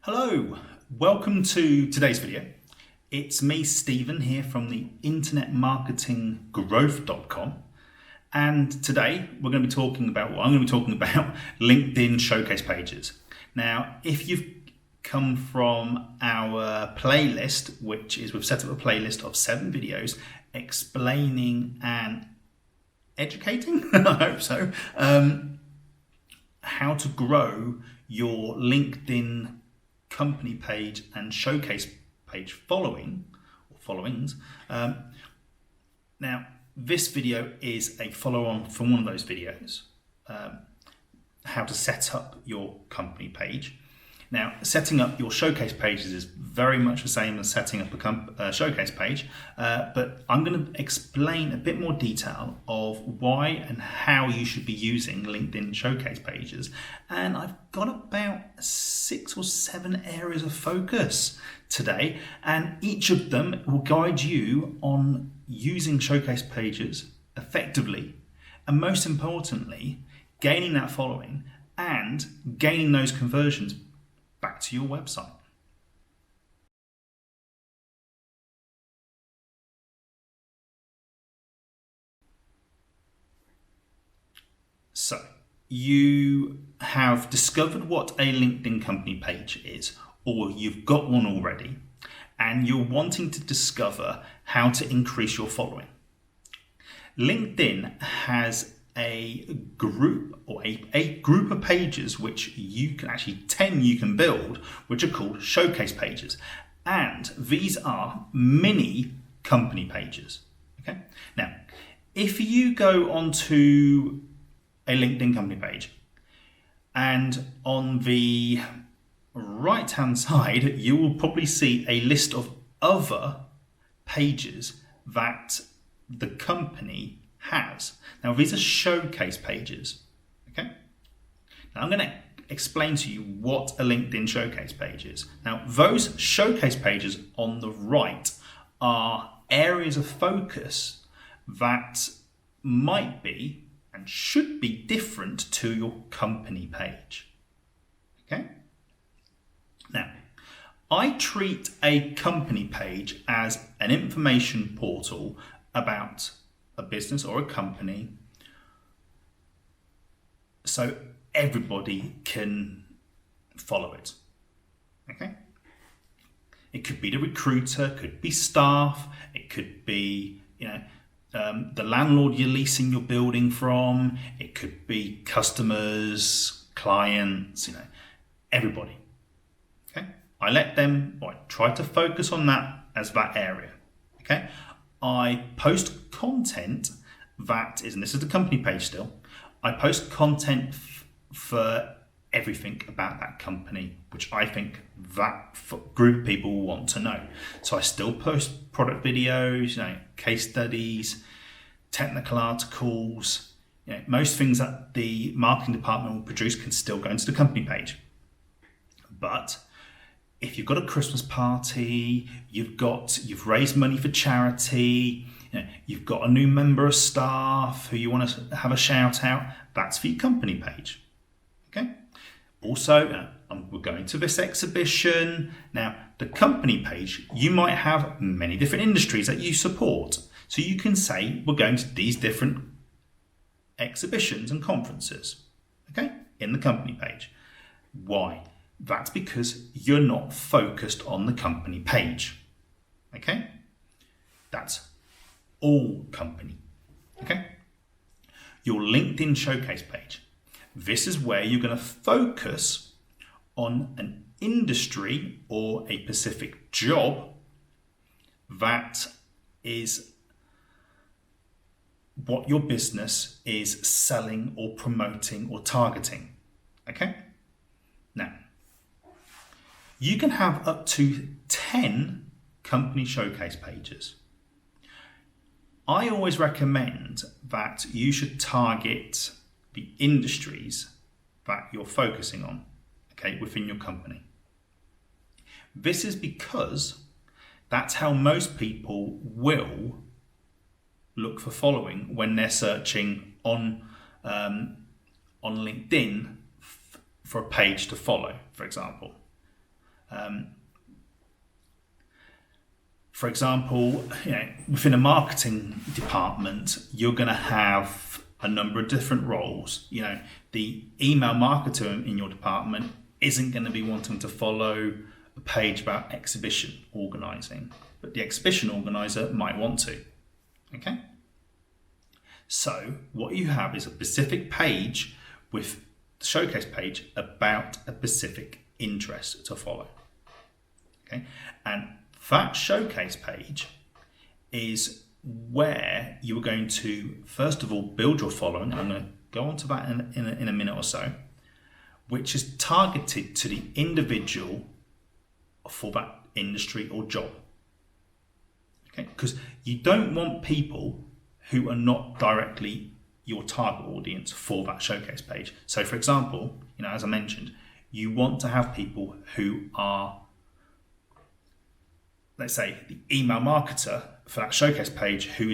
Hello, welcome to today's video. It's me, Stephen, here from the internetmarketinggrowth.com. And today we're going to be talking about, I'm going to be talking about LinkedIn showcase pages. Now, if you've come from our playlist, which is we've set up a playlist of 7 videos explaining and educating, I hope so, how to grow your LinkedIn company page and showcase page followings. Now, this video is a follow-on from one of those videos, how to set up your company page. Now, setting up your showcase pages is very much the same as setting up a showcase page, but I'm going to explain a bit more detail of why and how you should be using LinkedIn showcase pages. And I've got about 6 or 7 areas of focus today, and each of them will guide you on using showcase pages effectively, and most importantly, gaining that following and gaining those conversions back to your website. So you have discovered what a LinkedIn company page is, or you've got one already, and you're wanting to discover how to increase your following. LinkedIn has a group or a group of pages which you can actually 10 you can build, which are called showcase pages, and these are mini company pages. Okay, now if you go onto a LinkedIn company page, and on the right hand side you will probably see a list of other pages that the company has. Now, these are showcase pages. Okay. Now I'm going to explain to you what a LinkedIn showcase page is. Now, those showcase pages on the right are areas of focus that might be and should be different to your company page. Okay. Now, I treat a company page as an information portal about a business or a company, so everybody can follow it. Okay, it could be the recruiter, could be staff, it could be the landlord you're leasing your building from, it could be customers, clients, everybody. Okay, I try to focus on that as that area. Okay, I post content that is, and this is the company page still, I post content for everything about that company, which I think that group of people will want to know. So I still post product videos, case studies, technical articles, most things that the marketing department will produce can still go into the company page. But if you've got a Christmas party, you've raised money for charity, you've got a new member of staff who you want to have a shout out, that's for your company page. Okay. Also, we're going to this exhibition. Now, the company page, you might have many different industries that you support. So you can say, we're going to these different exhibitions and conferences, okay, in the company page. Why? That's because you're not focused on the company page. Okay? That's all company. Okay? Your LinkedIn showcase page. This is where you're going to focus on an industry or a specific job that is what your business is selling or promoting or targeting. Okay? Now, you can have up to 10 company showcase pages. I always recommend that you should target the industries that you're focusing on, okay, within your company. This is because that's how most people will look for following when they're searching on LinkedIn for a page to follow, for example. For example, within a marketing department, you're going to have a number of different roles. The email marketer in your department isn't going to be wanting to follow a page about exhibition organising, but the exhibition organiser might want to. Okay? So what you have is a specific page with the showcase page about a specific interest to follow. Okay? And that showcase page is where you are going to, first of all, build your following. I'm going to go on to that in a minute or so, which is targeted to the individual for that industry or job. Okay? Because you don't want people who are not directly your target audience for that showcase page. So for example, as I mentioned, you want to have people who are, let's say, the email marketer for that showcase page who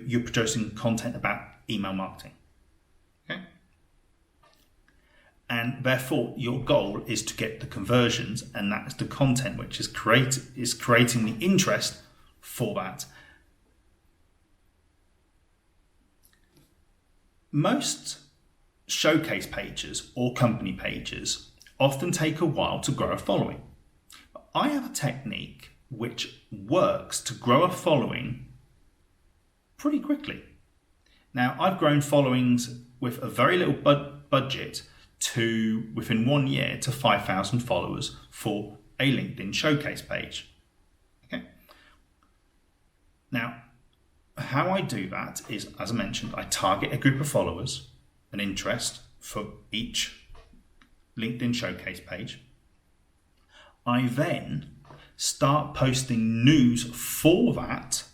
you're producing content about email marketing. Okay? And therefore your goal is to get the conversions, and that's the content which is creating the interest for that. Most showcase pages or company pages often take a while to grow a following. I have a technique which works to grow a following pretty quickly. Now, I've grown followings with a very little budget to, within 1 year, to 5,000 followers for a LinkedIn showcase page. Okay. Now, how I do that is, as I mentioned, I target a group of followers, an interest for each LinkedIn showcase page. I then start posting news for that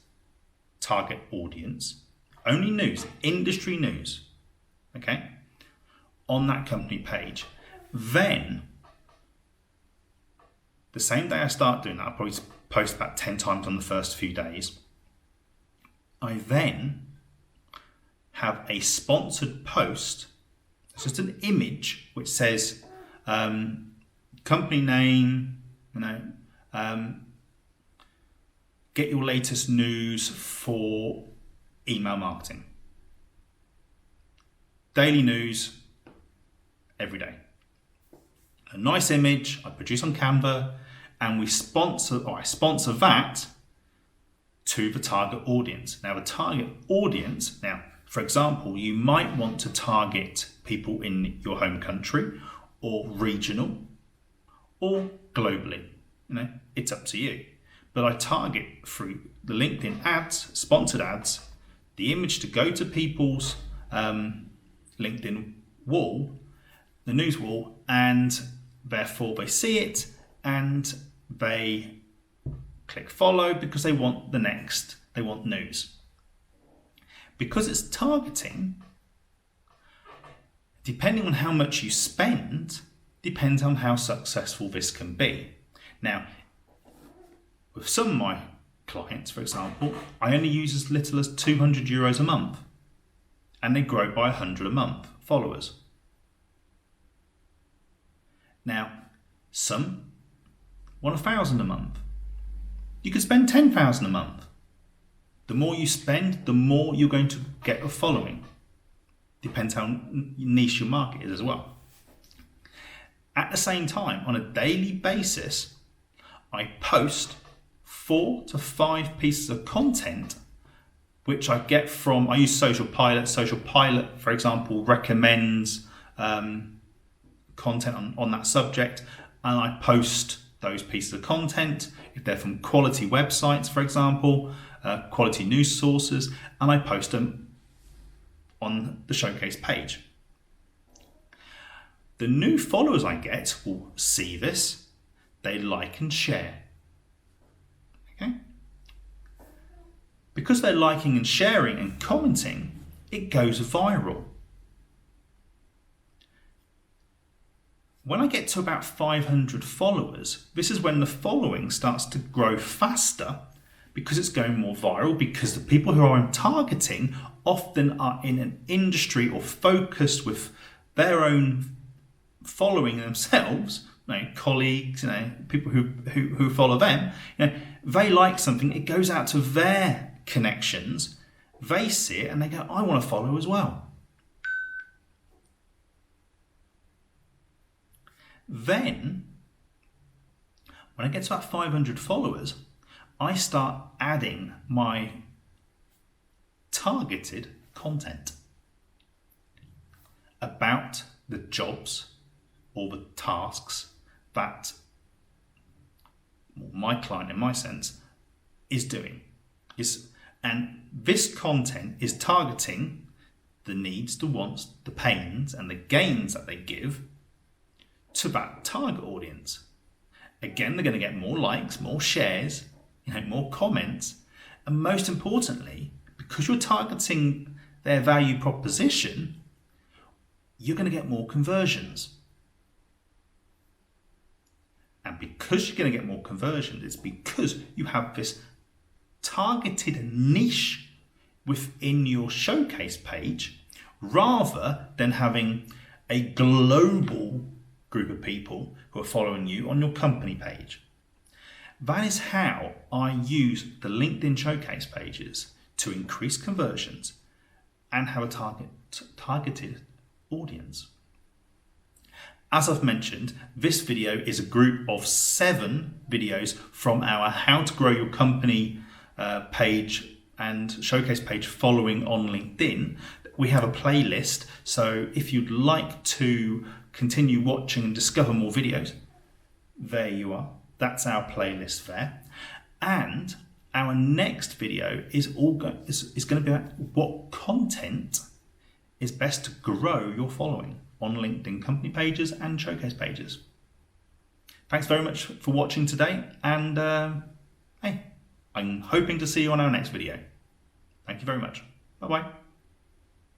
target audience, only news, industry news, okay, on that company page. Then, the same day I start doing that, I'll probably post about 10 times on the first few days. I then have a sponsored post. It's just an image which says company name, get your latest news for email marketing. Daily news every day. A nice image I produce on Canva, and I sponsor that to the target audience. Now, the target audience, for example, you might want to target people in your home country or regional or globally. It's up to you. But I target through the LinkedIn ads, sponsored ads, the image to go to people's LinkedIn wall, the news wall, and therefore they see it and they click follow because they want they want news. Because it's targeting, depending on how much you spend, depends on how successful this can be. Now, with some of my clients, for example, I only use as little as €200 a month, and they grow by 100 a month followers. Now, some want 1,000 a month. You could spend 10,000 a month. The more you spend, the more you're going to get a following. Depends how niche your market is as well. At the same time, on a daily basis, I post 4 to 5 pieces of content which I get from, I use Social Pilot. Social Pilot, for example, recommends content on that subject, and I post those pieces of content. If they're from quality websites, for example, quality news sources, and I post them on the showcase page. The new followers I get will see this, they like and share. Okay? Because they're liking and sharing and commenting, it goes viral. When I get to about 500 followers, this is when the following starts to grow faster because it's going more viral, because the people who I'm targeting often are in an industry or focused with their own following themselves, colleagues, people who follow them, they like something, it goes out to their connections, they see it and they go, I want to follow as well. Then, when I get to about 500 followers, I start adding my targeted content about the jobs or the tasks that my client, in my sense, is doing. And this content is targeting the needs, the wants, the pains, and the gains that they give to that target audience. Again, they're going to get more likes, more shares, more comments, and most importantly, because you're targeting their value proposition, you're going to get more conversions. And because you're going to get more conversions, it's because you have this targeted niche within your showcase page, rather than having a global group of people who are following you on your company page. That is how I use the LinkedIn showcase pages to increase conversions and have a targeted audience. As I've mentioned, this video is a group of 7 videos from our How to Grow Your Company page and showcase page following on LinkedIn. We have a playlist, so if you'd like to continue watching and discover more videos, there you are. That's our playlist there. And our next video is going to be about what content is best to grow your following on LinkedIn company pages and showcase pages. Thanks very much for watching today, and hey, I'm hoping to see you on our next video. Thank you very much. Bye-bye.